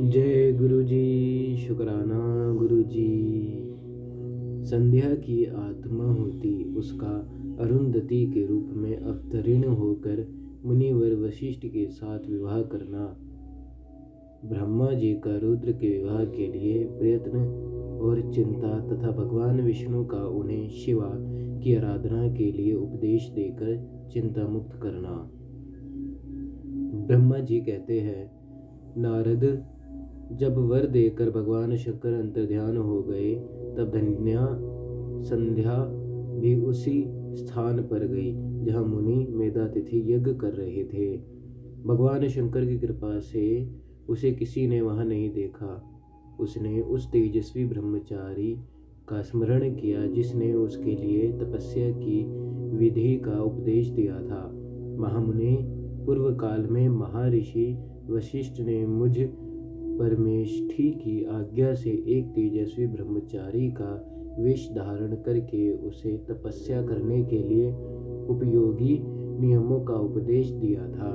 जय गुरु जी। शुक्राना गुरु जी। संध्या की आत्मा होती उसका अरुंधति के रूप में अवतरीर्ण होकर मुनिवर वशिष्ठ के साथ विवाह करना, ब्रह्मा जी का रुद्र के विवाह के लिए प्रयत्न और चिंता तथा भगवान विष्णु का उन्हें शिवा की आराधना के लिए उपदेश देकर चिंता मुक्त करना। ब्रह्मा जी कहते हैं, नारद जब वर देकर भगवान शंकर अंतर्ध्यान हो गए तब धन्या संध्या भी उसी स्थान पर गई जहाँ मुनि मेधातिथि यज्ञ कर रहे थे। भगवान शंकर की कृपा से उसे किसी ने वहां नहीं देखा। उसने उस तेजस्वी ब्रह्मचारी का स्मरण किया जिसने उसके लिए तपस्या की विधि का उपदेश दिया था। महामुनि, पूर्व काल में महर्षि वशिष्ठ ने मुझ परमेष्ठी की आज्ञा से एक तेजस्वी ब्रह्मचारी का वेश धारण करके उसे तपस्या करने के लिए उपयोगी नियमों का उपदेश दिया था।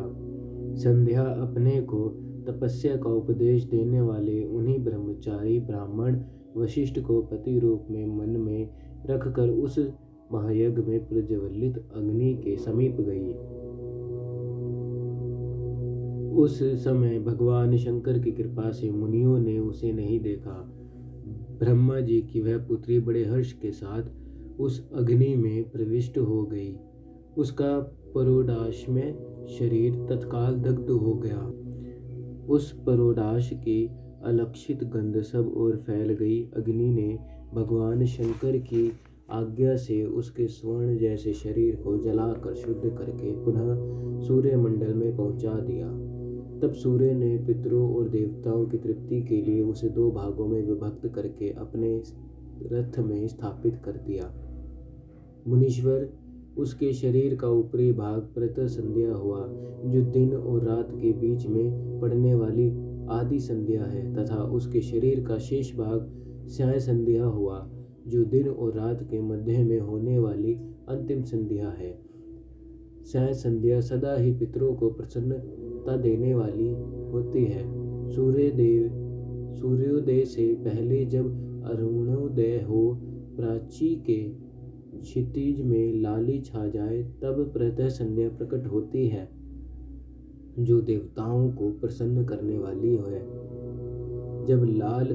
संध्या अपने को तपस्या का उपदेश देने वाले उन्हीं ब्रह्मचारी ब्राह्मण वशिष्ठ को पति रूप में मन में रखकर उस महायज्ञ में प्रज्वलित अग्नि के समीप गई। उस समय भगवान शंकर की कृपा से मुनियों ने उसे नहीं देखा। ब्रह्मा जी की वह पुत्री बड़े हर्ष के साथ उस अग्नि में प्रविष्ट हो गई। उसका परोडाश में शरीर तत्काल दग्ध हो गया। उस परोडाश की अलक्षित गंध सब ओर फैल गई। अग्नि ने भगवान शंकर की आज्ञा से उसके स्वर्ण जैसे शरीर को जलाकर शुद्ध करके पुनः सूर्यमंडल में पहुंचा दिया। तब सूर्य ने पितरों और देवताओं की तृप्ति के लिए उसे 2 भागों में विभक्त करके अपने रथ में स्थापित कर दिया। मुनीश्वर, उसके शरीर का ऊपरी भाग प्रातः संध्या हुआ, जो दिन और रात के बीच में पड़ने वाली आदि संध्या है, तथा उसके शरीर का शेष भाग साय संध्या हुआ, जो दिन और रात के मध्य में होने वाली अंतिम संध्या है। साय संध्या सदा ही पितरों को प्रसन्नता देने वाली होती है। सूर्योदय से पहले जब अरुणोदय हो, प्राची के क्षितिज में लाली छा जाए, तब प्रातः संध्या प्रकट होती है, जो देवताओं को प्रसन्न करने वाली है। जब लाल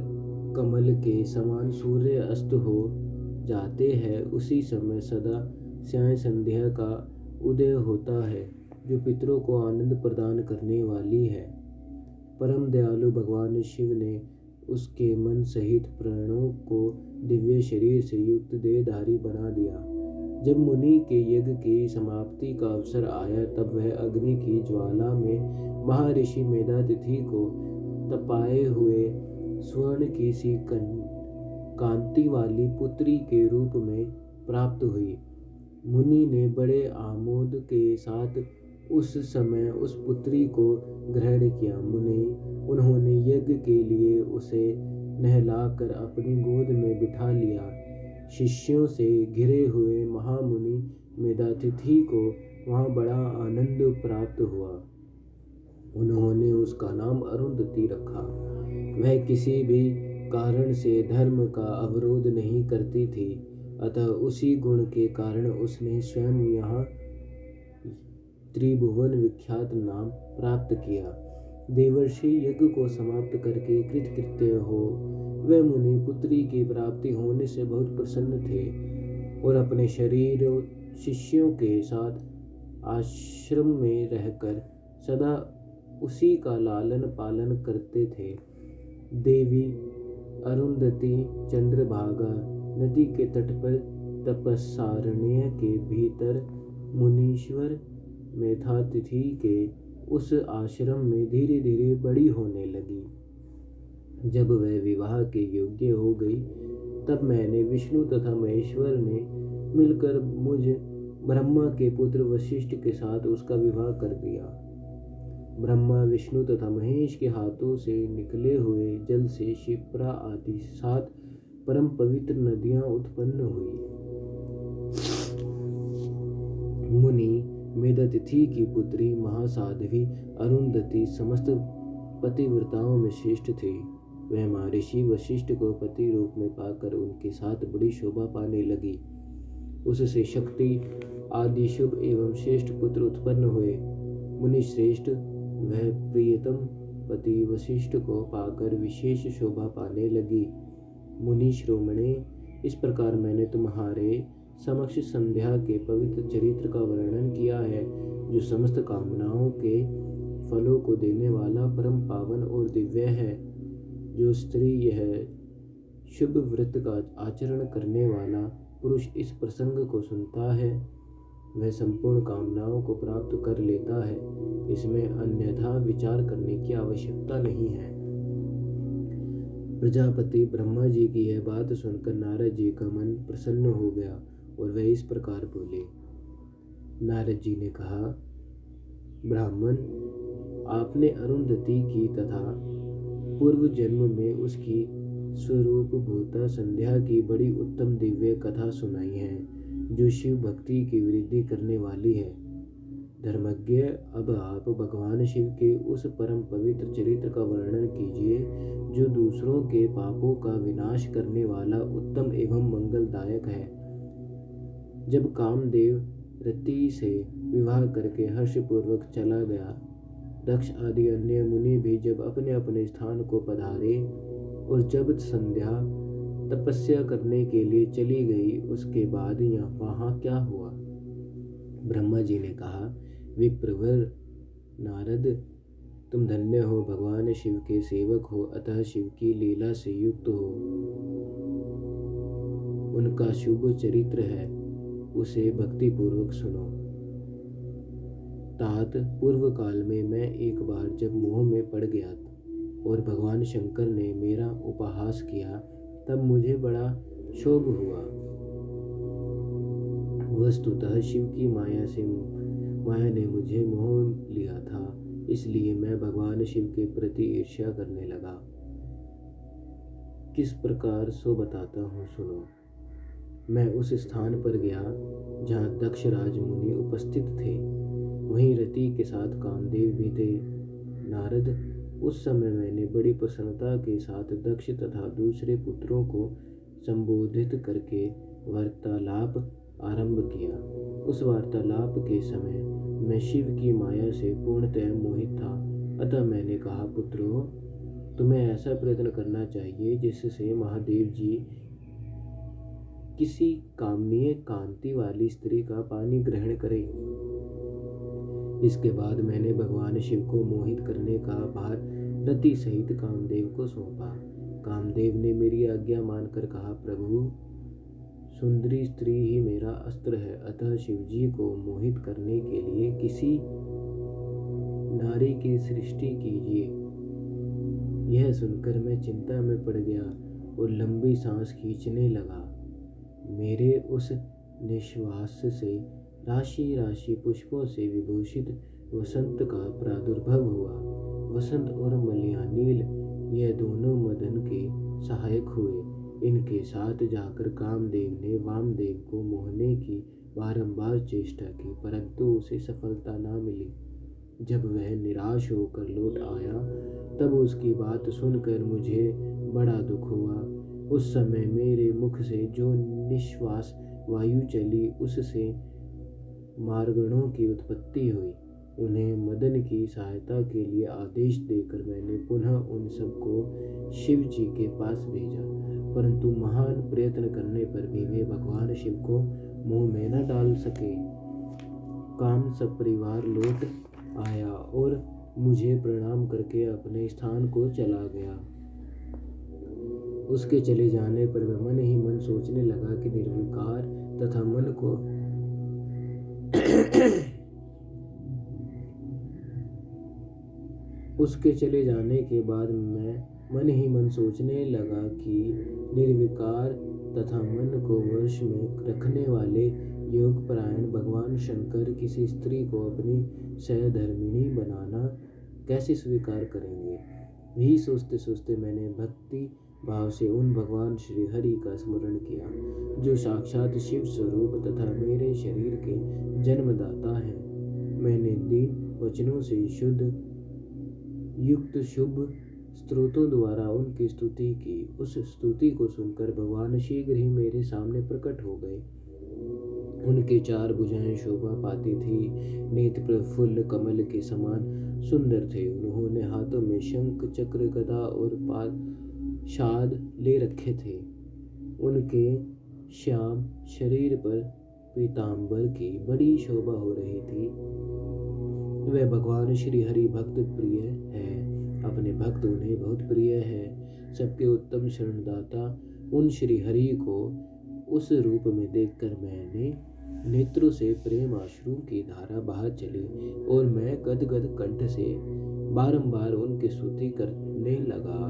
कमल के समान सूर्य अस्त हो जाते हैं, उसी समय सदा साय संध्या का उदय होता है, जो पितरों को आनंद प्रदान करने वाली है। परम दयालु भगवान शिव ने उसके मन सहित प्राणों को दिव्य शरीर से युक्त देहधारी बना दिया। जब मुनि के यज्ञ की समाप्ति का अवसर आया, तब वह अग्नि की ज्वाला में महर्षि मेधातिथि को तपाए हुए स्वर्ण की सी कांति वाली पुत्री के रूप में प्राप्त हुई। मुनि ने बड़े आमोद के साथ उस समय उस पुत्री को ग्रहण किया। उन्होंने यज्ञ के लिए उसे नहलाकर अपनी गोद में बिठा लिया। शिष्यों से घिरे हुए महामुनि मेधातिथि को वहाँ बड़ा आनंद प्राप्त हुआ। उन्होंने उसका नाम अरुंधति रखा। वह किसी भी कारण से धर्म का अवरोध नहीं करती थी, अतः उसी गुण के कारण उसने स्वयं यहाँ त्रिभुवन विख्यात नाम प्राप्त किया। देवर्षि यज्ञ को समाप्त करके कृतकृत्य हो, वह मुनि पुत्री की प्राप्ति होने से बहुत प्रसन्न थे और अपने शरीर और शिष्यों के साथ आश्रम में रहकर सदा उसी का लालन पालन करते थे। देवी अरुंधति चंद्रभागा नदी के तट पर तपस्सारण्य के भीतर मुनीश्वर मेधातिथि के उस आश्रम में धीरे धीरे बड़ी होने लगी। जब वह विवाह के योग्य हो गई, तब मैंने विष्णु तथा महेश्वर ने मिलकर मुझ ब्रह्मा के पुत्र वशिष्ठ के साथ उसका विवाह कर दिया। ब्रह्मा, विष्णु तथा महेश के हाथों से निकले हुए जल से शिप्रा आदि 7 परम पवित्र नदियां उत्पन्न हुई। मुनि मेधातिथि की पुत्री महासाध्वी अरुंधति समस्त पतिव्रताओं में श्रेष्ठ थी। वह महर्षि वशिष्ठ को पति रूप में पाकर उनके साथ बड़ी शोभा पाने लगी। उससे शक्ति आदि शुभ एवं श्रेष्ठ पुत्र उत्पन्न हुए। मुनि श्रेष्ठ वह प्रियतम पति वशिष्ठ को पाकर विशेष शोभा पाने लगी। मुनि श्रोमणे, इस प्रकार मैंने तुम्हारे समक्ष संध्या के पवित्र चरित्र का वर्णन किया है, जो समस्त कामनाओं के फलों को देने वाला परम पावन और दिव्य है। जो स्त्री यह शुभ व्रत का आचरण करने वाला पुरुष इस प्रसंग को सुनता है, वह संपूर्ण कामनाओं को प्राप्त कर लेता है। इसमें अन्यथा विचार करने की आवश्यकता नहीं है। प्रजापति ब्रह्मा जी की यह बात सुनकर नारद जी का मन प्रसन्न हो गया और वह इस प्रकार बोले। नारद जी ने कहा, ब्राह्मण, आपने अरुंधति की तथा पूर्व जन्म में उसकी स्वरूप भूता संध्या की बड़ी उत्तम दिव्य कथा सुनाई है, जो शिव भक्ति की वृद्धि करने वाली है। धर्मज्ञ, अब आप भगवान शिव के उस परम पवित्र चरित्र का वर्णन कीजिए, जो दूसरों के पापों का विनाश करने वाला उत्तम एवं मंगलदायक है। जब कामदेव रति से विवाह करके हर्षपूर्वक चला गया, दक्ष आदि अन्य मुनि भी जब अपने अपने स्थान को पधारे और जब संध्या तपस्या करने के लिए चली गई, उसके बाद वहाँ क्या हुआ? ब्रह्मा जी ने कहा, विप्रवर नारद, तुम धन्य हो, भगवान शिव के सेवक हो, अतः शिव की लीला से युक्त हो। उनका शुभ चरित्र है, उसे भक्ति पूर्वक सुनो। तात, पूर्व काल में मैं एक बार जब मोह में पड़ गया और भगवान शंकर ने मेरा उपहास किया, तब मुझे बड़ा क्षोभ हुआ। वस्तुतः शिव की माया ने मुझे मोह लिया था, इसलिए मैं भगवान शिव के प्रति ईर्ष्या करने लगा। किस प्रकार सो बताता हूँ, सुनो। मैं उस स्थान पर गया जहाँ दक्ष राज मुनि उपस्थित थे। वहीं रति के साथ कामदेव भी थे। नारद, उस समय मैंने बड़ी प्रसन्नता के साथ दक्ष तथा दूसरे पुत्रों को संबोधित करके वार्तालाप आरंभ किया। उस वार्तालाप के समय मैं शिव की माया से पूर्णतः मोहित था। अतः मैंने कहा, पुत्रों, तुम्हें ऐसा प्रयत्न करना चाहिए जिससे महादेव जी किसी कामनीय कांति वाली स्त्री का पानी ग्रहण करें। इसके बाद मैंने भगवान शिव को मोहित करने का भार रति सहित कामदेव को सौंपा। कामदेव ने मेरी आज्ञा मानकर कहा, प्रभु, सुंदरी स्त्री ही मेरा अस्त्र है, अतः शिव जी को मोहित करने के लिए किसी नारी की सृष्टि कीजिए। यह सुनकर मैं चिंता में पड़ गया और लंबी सांस खींचने लगा। मेरे उस निश्वास से राशि राशि पुष्पों से विभूषित वसंत का प्रादुर्भाव हुआ। वसंत और मलयानील यह दोनों मदन के सहायक हुए। इनके साथ जाकर कामदेव ने वामदेव को मोहने की बारंबार चेष्टा की, परंतु उसे सफलता न मिली। जब वह निराश होकर लौट आया, तब उसकी बात सुनकर मुझे बड़ा दुख हुआ। उस समय मेरे मुख से जो निश्वास वायु चली, उससे मार्गणों की उत्पत्ति हुई। उन्हें मदन की सहायता के लिए आदेश देकर मैंने पुनः उन सबको शिव जी के पास भेजा, परंतु महान प्रयत्न करने पर भी वे भगवान शिव को मुंह में न डाल सके। काम सपरिवार लौट आया और मुझे प्रणाम करके अपने स्थान को चला गया। उसके चले जाने पर मैं मन ही मन सोचने लगा कि निर्विकार तथा मन को उसके चले जाने के बाद मैं मन ही मन सोचने लगा कि निर्विकार तथा मन को वश में रखने वाले योगपरायण भगवान शंकर किसी स्त्री को अपनी सहधर्मिणी बनाना कैसे स्वीकार करेंगे। यही सोचते सोचते मैंने भक्ति भाव से उन भगवान श्री हरि का स्मरण किया, जो साक्षात शिव स्वरूप तथा मेरे शरीर के जन्मदाता हैं। मैंने दीन वचनों से शुद्ध युक्त शुभ स्तोत्रों द्वारा उनकी स्तुति की। उस स्तुति को सुनकर भगवान शीघ्र ही मेरे सामने प्रकट हो गए। उनके 4 भुजाएं शोभा पाती थी, नेत्र प्रफुल्ल कमल के समान सुंदर थे। उन्होंने हाथों में शंख, चक्र, गदा और पाशाद ले रखे थे। उनके श्याम शरीर पर पीतांबर की बड़ी शोभा हो रही थी। वह भगवान श्री हरि भक्त प्रिय है, अपने भक्त उन्हें बहुत प्रिय है। सबके उत्तम शरणदाता उन श्री हरि को उस रूप में देखकर मैंने नेत्रों से प्रेम आश्रु की धारा बहा चली और मैं गदगद कंठ से बारंबार उनकी स्तुति करने लगा।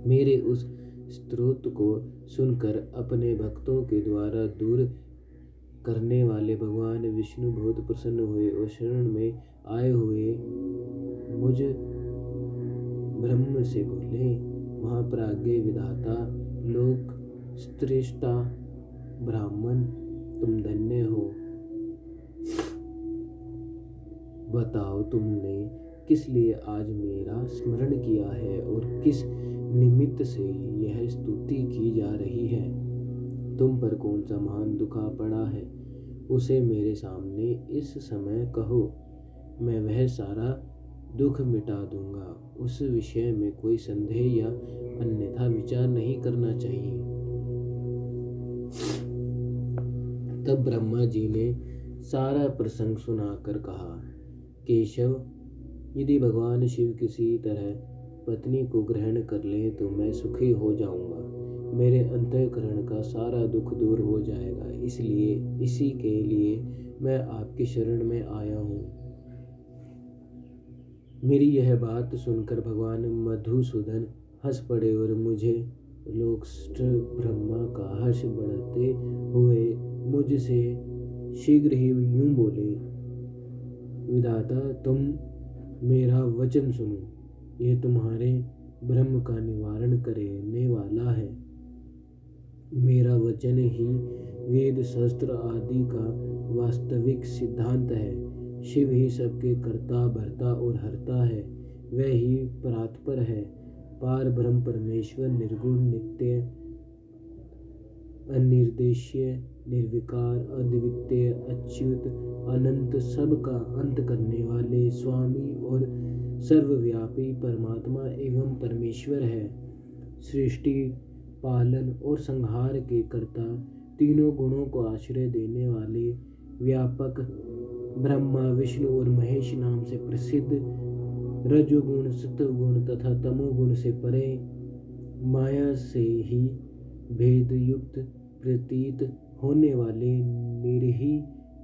मेरे उस स्तोत्र को सुनकर अपने भक्तों के द्वारा दूर करने वाले भगवान विष्णु बहुत प्रसन्न हुए और शरण में आए हुए मुझ ब्रह्म से बोले, महाप्राज्ञ विधाता लोक श्रेष्ठा ब्राह्मण, तुम धन्य हो। बताओ तुमने किस लिए आज मेरा स्मरण किया है और किस निमित्त से यह स्तुति की जा रही है। तुम पर कौन सा महान दुख आ पड़ा है, उसे मेरे सामने इस समय कहो। मैं वह सारा दुख मिटा दूंगा। उस विषय में कोई संदेह या अन्यथा विचार नहीं करना चाहिए। तब ब्रह्मा जी ने सारा प्रसंग सुनाकर कहा, केशव, यदि भगवान शिव किसी तरह पत्नी को ग्रहण कर ले तो मैं सुखी हो जाऊंगा। मेरे अंतःकरण का सारा दुख दूर हो जाएगा। इसलिए इसी के लिए मैं आपकी शरण में आया हूँ। मेरी यह बात सुनकर भगवान मधुसूदन हंस पड़े और मुझे लोकश्रेष्ठ ब्रह्मा का हर्ष बढ़ते हुए मुझसे शीघ्र ही यूं बोले, विधाता, तुम मेरा वचन सुनो। यह तुम्हारे ब्रह्म का निवारण करने वाला है। मेरा वचन ही वेद शास्त्र आदि का वास्तविक सिद्धांत है। शिव ही सबके कर्ता, भर्ता और हर्ता है। वह ही परात्पर है, पार ब्रह्म परमेश्वर, निर्गुण, नित्य, अनिर्देश्य, निर्विकार, अद्वितीय, अच्युत, अनंत, सबका अंत करने वाले स्वामी और सर्वव्यापी परमात्मा एवं परमेश्वर है। सृष्टि, पालन और संहार के कर्ता, तीनों गुणों को आश्रय देने वाले, व्यापक, ब्रह्मा, विष्णु और महेश नाम से प्रसिद्ध, रजोगुण, सत्वगुण तथा तमोगुण से परे, माया से ही भेद युक्त प्रतीत होने वाले, निर्ही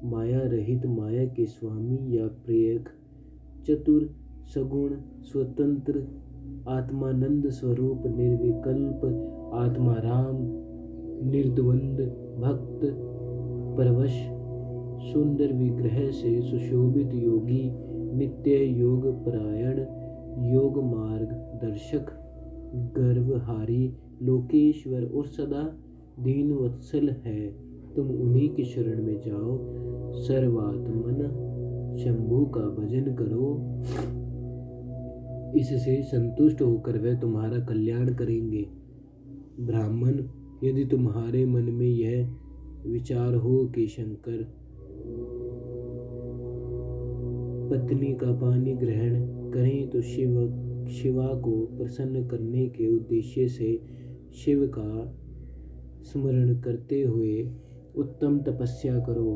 माया रहित, माया के स्वामी या प्रेयक, चतुर, सगुण, स्वतंत्र, आत्मानंद स्वरूप, निर्विकल्प, आत्माराम, निर्द्वंद, भक्त परवश, सुंदर विग्रह से सुशोभित योगी, नित्य योग परायण, योग मार्ग दर्शक, गर्वहारी, लोकेश्वर और सदा दीन वत्सल है। तुम उन्हीं की शरण में जाओ। सर्वात्मन शंभु का भजन करो। इससे संतुष्ट होकर वे तुम्हारा कल्याण करेंगे। ब्राह्मण, यदि तुम्हारे मन में यह विचार हो कि शंकर पत्नी का पानी ग्रहण करें तो शिवा को प्रसन्न करने के उद्देश्य से शिव का स्मरण करते हुए उत्तम तपस्या करो।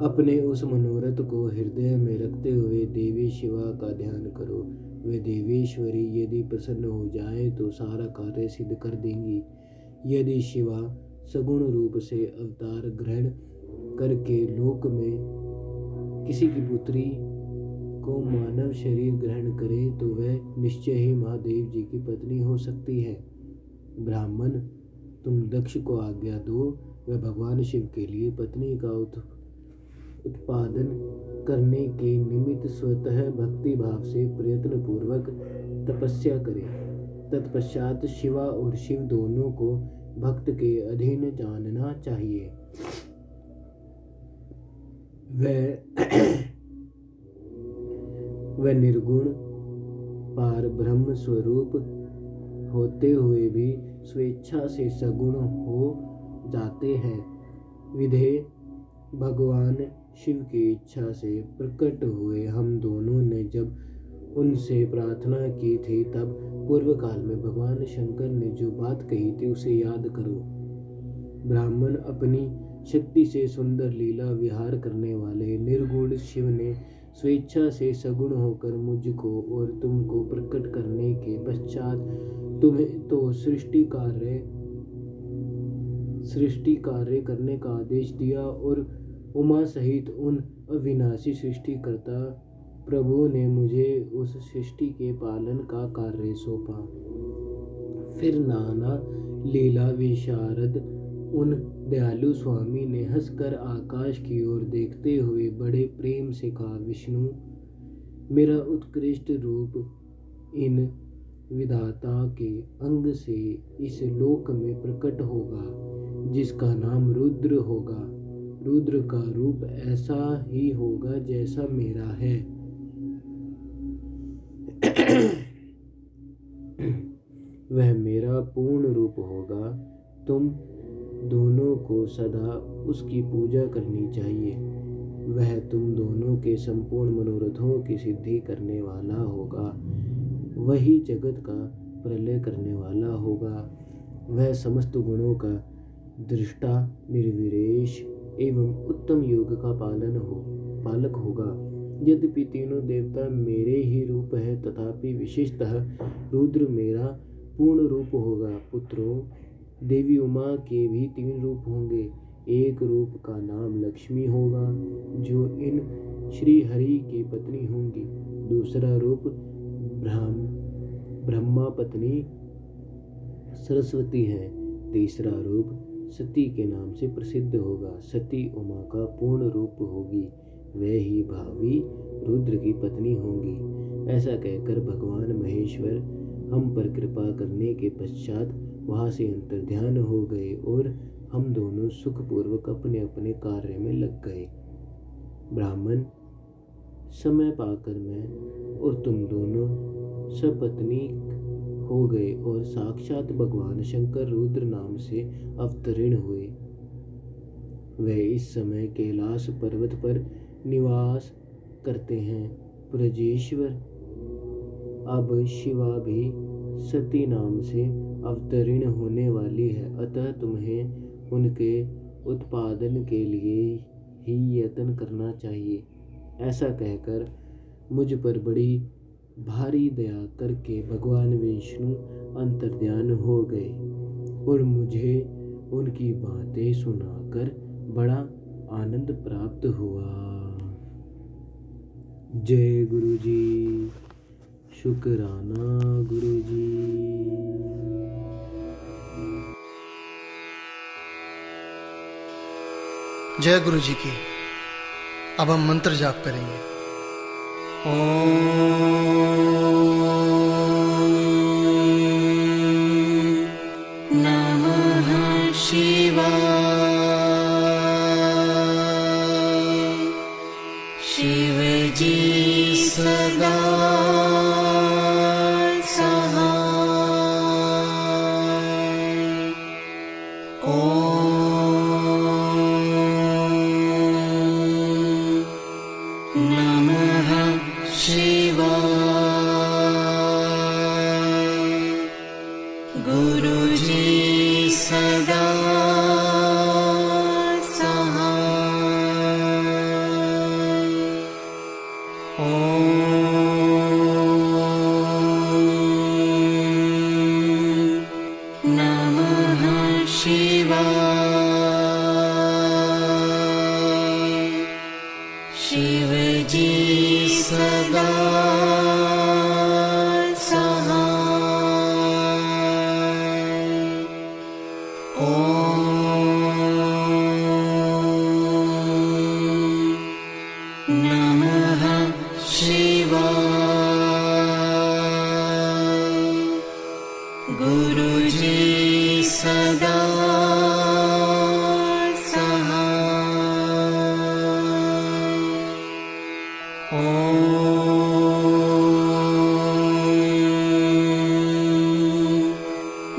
अपने उस मनोरथ को हृदय में रखते हुए देवी शिवा का ध्यान करो। वे देवेश्वरी यदि प्रसन्न हो जाए तो सारा कार्य सिद्ध कर देंगी। यदि शिवा सगुण रूप से अवतार ग्रहण करके लोक में किसी की पुत्री को मानव शरीर ग्रहण करे तो वह निश्चय ही महादेव जी की पत्नी हो सकती है। ब्राह्मण, तुम दक्ष को आज्ञा दो, वह भगवान शिव के लिए पत्नी का उत्पादन करने के निमित्त स्वतः भक्ति भाव से प्रयत्न पूर्वक तपस्या करे। तत्पश्चात शिवा और शिव दोनों को भक्त के अधीन जानना चाहिए। वह निर्गुण पार ब्रह्म स्वरूप होते हुए भी स्वेच्छा से सगुण हो जाते हैं। विधेय भगवान शिव की इच्छा से प्रकट हुए हम दोनों ने जब उनसे प्रार्थना की थी, तब पूर्व काल में भगवान शंकर ने जो बात कही थी उसे याद करो। ब्राह्मण अपनी शक्ति से सुंदर लीला विहार करने वाले निर्गुण शिव ने स्वेच्छा से सगुण होकर मुझको और तुमको प्रकट करने के पश्चात तुम्हें तो सृष्टि कार्य करने का आदेश दिया और उमा सहित उन अविनाशी सृष्टिकर्ता प्रभु ने मुझे उस सृष्टि के पालन का कार्य सौंपा। फिर नाना लीला विशारद उन दयालु स्वामी ने हंसकर आकाश की ओर देखते हुए बड़े प्रेम से कहा, विष्णु, मेरा उत्कृष्ट रूप इन विधाता के अंग से इस लोक में प्रकट होगा, जिसका नाम रुद्र होगा। रुद्र का रूप ऐसा ही होगा जैसा मेरा है। वह मेरा पूर्ण रूप होगा। तुम दोनों को सदा उसकी पूजा करनी चाहिए। वह तुम दोनों के संपूर्ण मनोरथों की सिद्धि करने वाला होगा। वही जगत का प्रलय करने वाला होगा। वह समस्त गुणों का दृष्टा, निर्विशेष एवं उत्तम योग का पालक होगा। यद्यपि तीनों देवता मेरे ही रूप है, तथापि विशेषतः रुद्र मेरा पूर्ण रूप होगा। पुत्रों, देवी उमा के भी 3 रूप होंगे। एक रूप का नाम लक्ष्मी होगा, जो इन श्री हरि की पत्नी होंगी। दूसरा रूप ब्रह्मा पत्नी सरस्वती है। तीसरा रूप सती के नाम से प्रसिद्ध होगा। सती उमा का पूर्ण रूप होगी। वह ही भावी रुद्र की पत्नी होंगी। ऐसा कहकर भगवान महेश्वर हम पर कृपा करने के पश्चात वहाँ से अंतर्ध्यान हो गए और हम दोनों सुखपूर्वक अपने अपने कार्य में लग गए। ब्राह्मण, समय पाकर मैं और तुम दोनों सपत्नी हो गए और साक्षात भगवान शंकर रुद्र नाम से अवतरण हुए। वे इस समय कैलाश पर्वत पर निवास करते हैं। ब्रजेश्वर अब शिवा भी सती नाम से अवतरण होने वाली है, अतः तुम्हें उनके उत्पादन के लिए ही यत्न करना चाहिए। ऐसा कहकर मुझ पर बड़ी भारी दया करके भगवान विष्णु अंतर्ध्यान हो गए और मुझे उनकी बातें सुनाकर बड़ा आनंद प्राप्त हुआ। जय गुरु जी, शुक्राना गुरु जी। जय गुरु जी की। अब हम मंत्र जाप करेंगे। नमः शिवाय। शिव जी सदा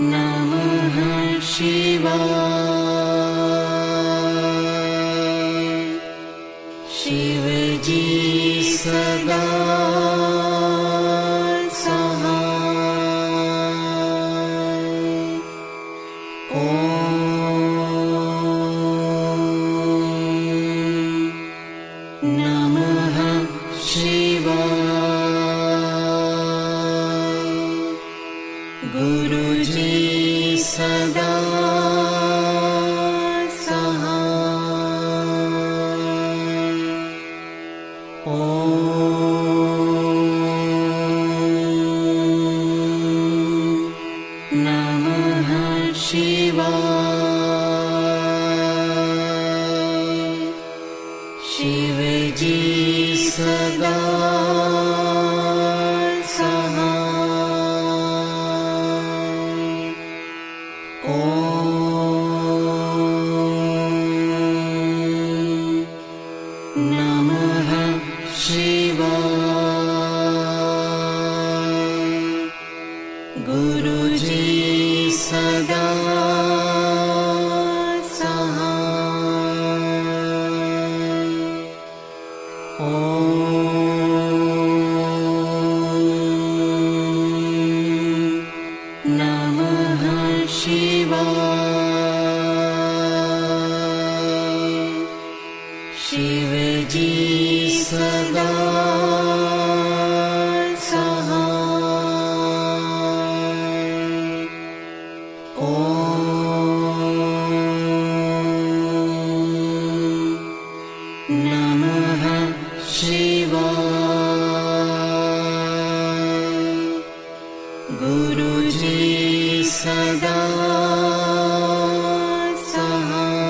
नमः शिवाय। शिव जी सदा नमः शिवाय। गुरुजी सदा सहाय। नमः शिवाय। शिव जी सदा सहाय। नमः शिवाय। गुरुजी सदा नमः शिवाय। शिव जी सदा सहाय। नमः शिवाय। गुरुजी सदा सहाय।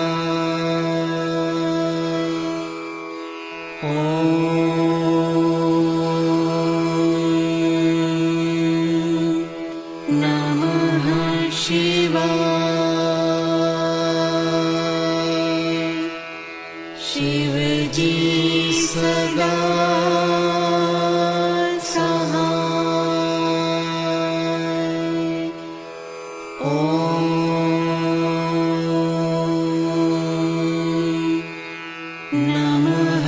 नमः शिवाय। शिव जी सदा सहाय। नमः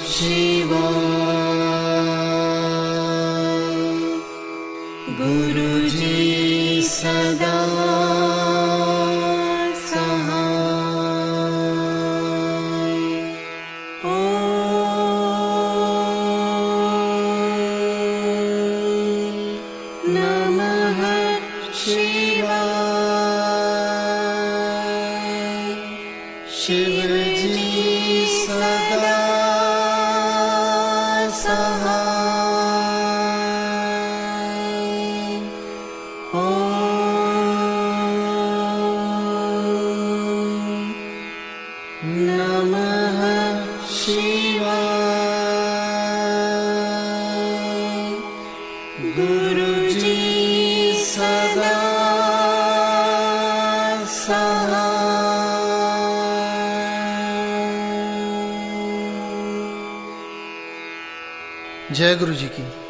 शिवाय। गुरुजी सदा नमः शिवाय। शिव जी सदा सहाय। नमः शिवाय। गुरुजी सदा सहाय। जय गुरु जी की।